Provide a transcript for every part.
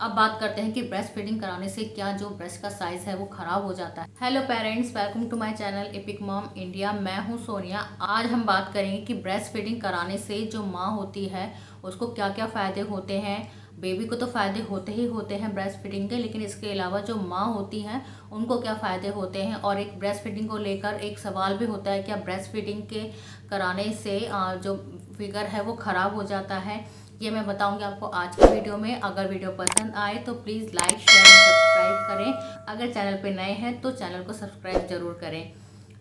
अब बात करते हैं कि ब्रेस्ट फीडिंग कराने से क्या जो ब्रेस्ट का साइज है वो खराब हो जाता है। Hello parents, welcome to my channel epic mom India. मैं हूं सोनिया। आज हम बात करेंगे कि ब्रेस्ट फीडिंग कराने से जो माँ होती है उसको क्या क्या फ़ायदे होते हैं। बेबी को तो फ़ायदे होते ही होते हैं ब्रेस्ट फीडिंग के, लेकिन इसके अलावा जो माँ होती हैं उनको क्या फ़ायदे होते हैं। और एक ब्रेस्ट फीडिंग को लेकर एक सवाल भी होता है, क्या ब्रेस्ट फीडिंग के कराने से जो फिगर है वो ख़राब हो जाता है। ये मैं बताऊंगी आपको आज की वीडियो में। अगर वीडियो पसंद आए तो प्लीज़ लाइक शेयर और सब्सक्राइब करें। अगर चैनल पे नए हैं तो चैनल को सब्सक्राइब जरूर करें।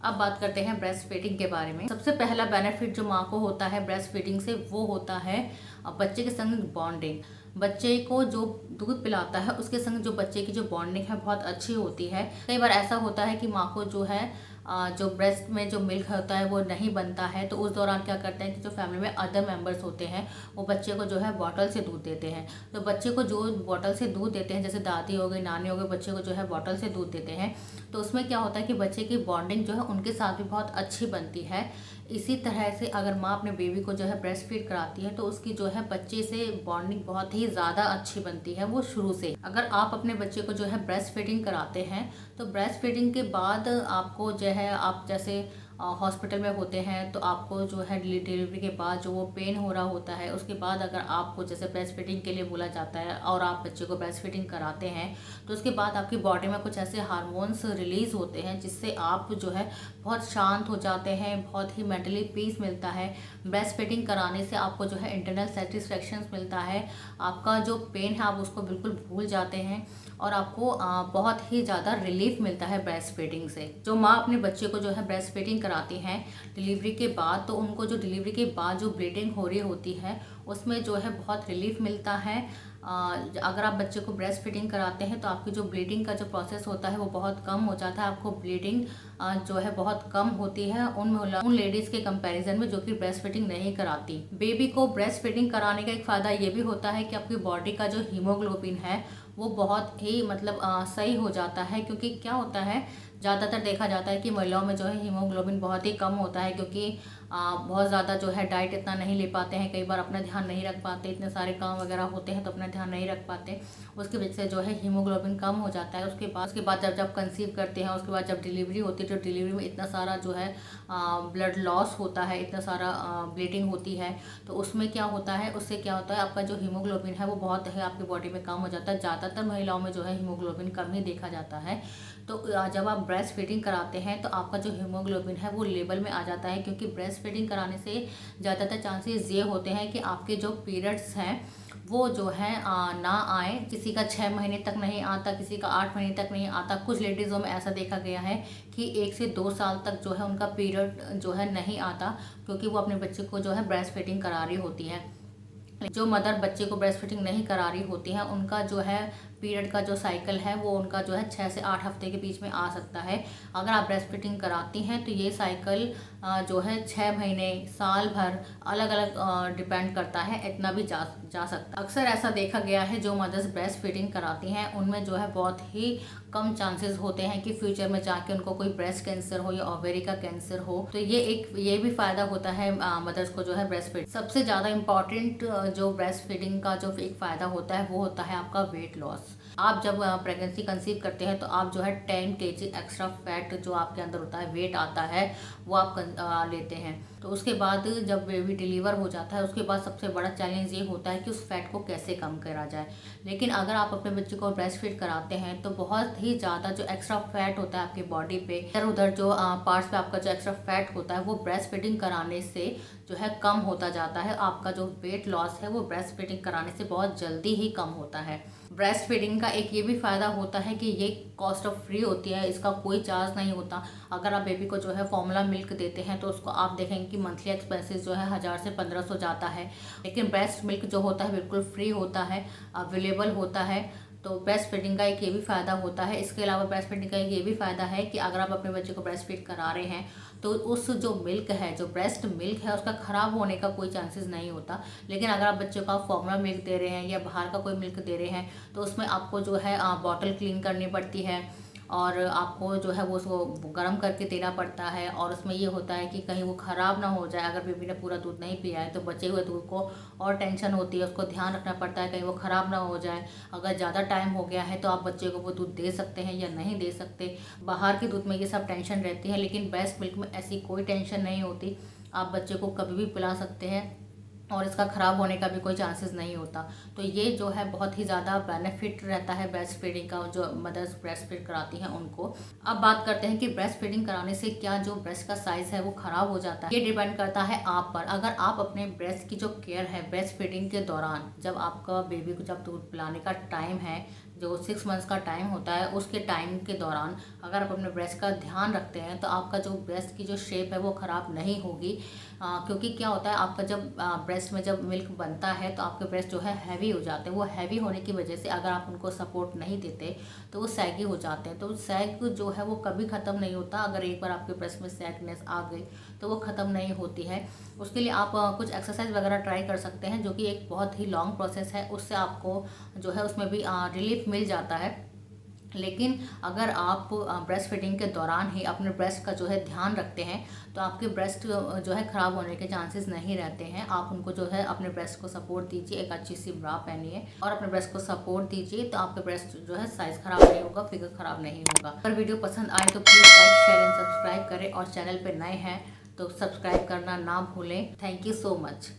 अब बात करते हैं ब्रेस्ट फीडिंग के बारे में। सबसे पहला बेनिफिट जो माँ को होता है ब्रेस्ट फीडिंग से वो होता है बच्चे के संग बॉन्डिंग। बच्चे को जो दूध पिलाता है उसके संग जो बच्चे की जो बॉन्डिंग है बहुत अच्छी होती है। कई बार ऐसा होता है कि माँ को जो है जो ब्रेस्ट में जो मिल्क होता है वो नहीं बनता है, तो उस दौरान क्या करते हैं कि जो फैमिली में अदर मेंबर्स होते हैं वो बच्चे को जो है बॉटल से दूध देते हैं। तो बच्चे को जो बॉटल से दूध देते हैं, जैसे दादी हो गई, नानी हो गई, बच्चे को जो है बॉटल से दूध देते हैं, तो उसमें क्या होता है कि बच्चे की बॉन्डिंग जो है उनके साथ भी बहुत अच्छी बनती है। इसी तरह से अगर माँ अपने बेबी को जो है ब्रेस्ट फीड कराती है तो उसकी जो है बच्चे से बॉन्डिंग बहुत ही ज़्यादा अच्छी बनती है वो शुरू से। अगर आप अपने बच्चे को जो है ब्रेस्ट फीडिंग कराते हैं तो ब्रेस्ट फीडिंग के बाद आपको जो है, आप जैसे हॉस्पिटल में होते हैं तो आपको जो है डिलीवरी के बाद जो वो पेन हो रहा होता है, उसके बाद अगर आपको जैसे ब्रेस्ट फीडिंग के लिए बोला जाता है और आप बच्चे को ब्रेस्ट फीडिंग कराते हैं तो उसके बाद आपकी बॉडी में कुछ ऐसे हार्मोन्स रिलीज़ होते हैं जिससे आप जो है बहुत शांत हो जाते हैं, बहुत ही मेंटली पीस मिलता है। ब्रेस्ट फीडिंग कराने से आपको जो है इंटरनल सेटिस्फेक्शन मिलता है। आपका जो पेन है आप उसको बिल्कुल भूल जाते हैं और आपको बहुत ही ज़्यादा रिलीफ मिलता है ब्रेस्ट फीडिंग से। जो माँ अपने बच्चे को जो है ब्रेस्ट फीडिंग कराती हैं डिलीवरी के बाद, तो उनको जो डिलीवरी के बाद जो ब्लीडिंग हो रही होती है उसमें जो है बहुत रिलीफ मिलता है। अगर आप बच्चे को ब्रेस्ट फीडिंग कराते हैं तो आपकी जो ब्लीडिंग का जो प्रोसेस होता है वो बहुत कम हो जाता है। आपको ब्लीडिंग जो है बहुत कम होती है उन लेडीज़ के कंपैरिजन में जो कि ब्रेस्ट फीडिंग नहीं कराती। बेबी को ब्रेस्ट फीडिंग कराने का एक फ़ायदा ये भी होता है कि आपकी बॉडी का जो हीमोग्लोबिन है वो बहुत ही मतलब सही हो जाता है। क्योंकि क्या होता है, ज़्यादातर देखा जाता है कि महिलाओं में जो है हीमोग्लोबिन बहुत ही कम होता है, क्योंकि बहुत ज़्यादा जो है डाइट इतना नहीं ले पाते हैं, कई बार अपना ध्यान नहीं रख पाते, इतने सारे काम वगैरह होते हैं तो अपना ध्यान नहीं रख पाते, उसकी वजह से जो है हीमोग्लोबिन कम हो जाता है। उसके बाद जब कंसीव करते हैं, उसके बाद जब डिलीवरी होती है तो डिलीवरी में इतना सारा जो है ब्लड लॉस होता है, इतना सारा ब्लीडिंग होती है, तो उसमें क्या होता है, उससे क्या होता है आपका जो हीमोग्लोबिन है वो बहुत है आपकी बॉडी में कम हो जाता है। ज़्यादातर महिलाओं में जो है हीमोग्लोबिन कम ही देखा जाता है। तो जब आप ब्रेस्ट फीडिंग कराते हैं तो आपका जो हीमोग्लोबिन है वो लेवल में आ जाता है, क्योंकि ब्रेस्ट फीडिंग कराने से ज़्यादातर चांसेस ये होते हैं कि आपके जो पीरियड्स हैं वो जो है ना आए। किसी का 6 महीने तक नहीं आता, किसी का 8 महीने तक नहीं आता। कुछ लेडीज़ों में ऐसा देखा गया है कि 1 से 2 साल तक जो है उनका पीरियड जो है नहीं आता, क्योंकि वो अपने बच्चे को जो है ब्रेस्ट फीडिंग करा रही होती है। जो मदर बच्चे को ब्रेस्ट फीडिंग नहीं करा रही होती है उनका जो है पीरियड का जो साइकिल है वो उनका जो है 6 से 8 हफ्ते के बीच में आ सकता है। अगर आप ब्रेस्ट फीडिंग कराती हैं तो ये साइकिल जो है 6 महीने, साल भर, अलग अलग डिपेंड करता है, इतना भी जा सकता है। अक्सर ऐसा देखा गया है जो मदर्स ब्रेस्ट फीडिंग कराती हैं उनमें जो है बहुत ही कम चांसेस होते हैं कि फ्यूचर में जाके उनको कोई ब्रेस्ट कैंसर हो या ओवेरी का कैंसर हो। तो ये भी फायदा होता है मदर्स को जो है ब्रेस्ट फीड। सबसे ज़्यादा इम्पॉर्टेंट जो ब्रेस्ट फीडिंग का जो एक फ़ायदा होता है वो होता है आपका वेट लॉस। आप जब प्रेगनेंसी कंसीव करते हैं तो आप जो है 10 kg एक्स्ट्रा फैट जो आपके अंदर होता है, वेट आता है, वो आप लेते हैं। तो उसके बाद जब बेबी डिलीवर हो जाता है उसके बाद सबसे बड़ा चैलेंज ये होता है कि उस फैट को कैसे कम करा जाए। लेकिन अगर आप अपने बच्चे को ब्रेस्ट फीड कराते हैं तो बहुत ही ज़्यादा जो एक्स्ट्रा फैट होता है आपकी बॉडी पे, इधर उधर जो पार्ट्स पे आपका जो एक्स्ट्रा फैट होता है वो ब्रेस्ट फीडिंग कराने से जो है कम होता जाता है। आपका जो वेट लॉस है वो ब्रेस्ट फीडिंग कराने से बहुत जल्दी ही कम होता है। ब्रेस्ट फीडिंग का एक ये भी फ़ायदा होता है कि ये कॉस्ट ऑफ फ्री होती है, इसका कोई चार्ज नहीं होता। अगर आप बेबी को जो है फॉर्मूला मिल्क देते हैं तो उसको आप देखेंगे कि मंथली एक्सपेंसेस जो है 1000 से 1500 जाता है, लेकिन ब्रेस्ट मिल्क जो होता है बिल्कुल फ्री होता है, अवेलेबल होता है। तो ब्रेस्ट फीडिंग का एक ये भी फ़ायदा होता है। इसके अलावा ब्रेस्ट फीडिंग का एक ये भी फ़ायदा है कि अगर आप अपने बच्चे को ब्रेस्ट फीड करा रहे हैं तो उस जो मिल्क है, जो ब्रेस्ट मिल्क है, उसका ख़राब होने का कोई चांसेस नहीं होता। लेकिन अगर आप बच्चे को फॉर्मूला मिल्क दे रहे हैं या बाहर का कोई मिल्क दे रहे हैं तो उसमें आपको जो है बॉटल क्लीन करनी पड़ती है और आपको जो है वो उसको गर्म करके देना पड़ता है। और उसमें ये होता है कि कहीं वो ख़राब ना हो जाए। अगर बेबी ने पूरा दूध नहीं पिया है तो बचे हुए दूध को और टेंशन होती है, उसको ध्यान रखना पड़ता है कहीं वो ख़राब ना हो जाए। अगर ज़्यादा टाइम हो गया है तो आप बच्चे को वो दूध दे सकते हैं या नहीं दे सकते। बाहर के दूध में ये सब टेंशन रहती है, लेकिन ब्रेस्ट मिल्क में ऐसी कोई टेंशन नहीं होती। आप बच्चे को कभी भी पिला सकते हैं और इसका ख़राब होने का भी कोई चांसेस नहीं होता। तो ये जो है बहुत ही ज़्यादा बेनिफिट रहता है ब्रेस्ट फीडिंग का, जो मदर्स ब्रेस्ट फीड कराती हैं उनको। अब बात करते हैं कि ब्रेस्ट फीडिंग कराने से क्या जो ब्रेस्ट का साइज़ है वो ख़राब हो जाता है। ये डिपेंड करता है आप पर। अगर आप अपने ब्रेस्ट की जो केयर है ब्रेस्ट फीडिंग के दौरान, जब आपका बेबी को जब दूध पिलाने का टाइम है, जो 6 मंथ्स का टाइम होता है, उसके टाइम के दौरान अगर आप अपने ब्रेस्ट का ध्यान रखते हैं तो आपका जो ब्रेस्ट की जो शेप है वो ख़राब नहीं होगी। क्योंकि क्या होता है, आपका जब ब्रेस्ट में जब मिल्क बनता है तो आपके ब्रेस्ट जो है हैवी हो जाते हैं। वो हैवी होने की वजह से अगर आप उनको सपोर्ट नहीं देते तो वो सैगी हो जाते हैं। तो सैग जो है वो कभी ख़त्म नहीं होता। अगर एक बार आपके ब्रेस्ट में सैगनेस आ गई तो वो ख़त्म नहीं होती है। उसके लिए आप कुछ एक्सरसाइज वगैरह ट्राई कर सकते हैं, जो कि एक बहुत ही लॉन्ग प्रोसेस है। उससे आपको जो है उसमें भी रिलीफ मिल जाता है। लेकिन अगर आप ब्रेस्ट फीडिंग के दौरान ही अपने ब्रेस्ट का जो है ध्यान रखते हैं तो आपके ब्रेस्ट जो है ख़राब होने के चांसेस नहीं रहते हैं। आप उनको जो है अपने ब्रेस्ट को सपोर्ट दीजिए, एक अच्छी सी ब्रा पहनिए और अपने ब्रेस्ट को सपोर्ट दीजिए, तो आपके ब्रेस्ट जो है साइज़ ख़राब नहीं होगा, फिगर ख़राब नहीं होगा। अगर वीडियो पसंद आए तो please like, share and subscribe करें और चैनल पर नए हैं तो सब्सक्राइब करना ना भूलें। Thank you so much.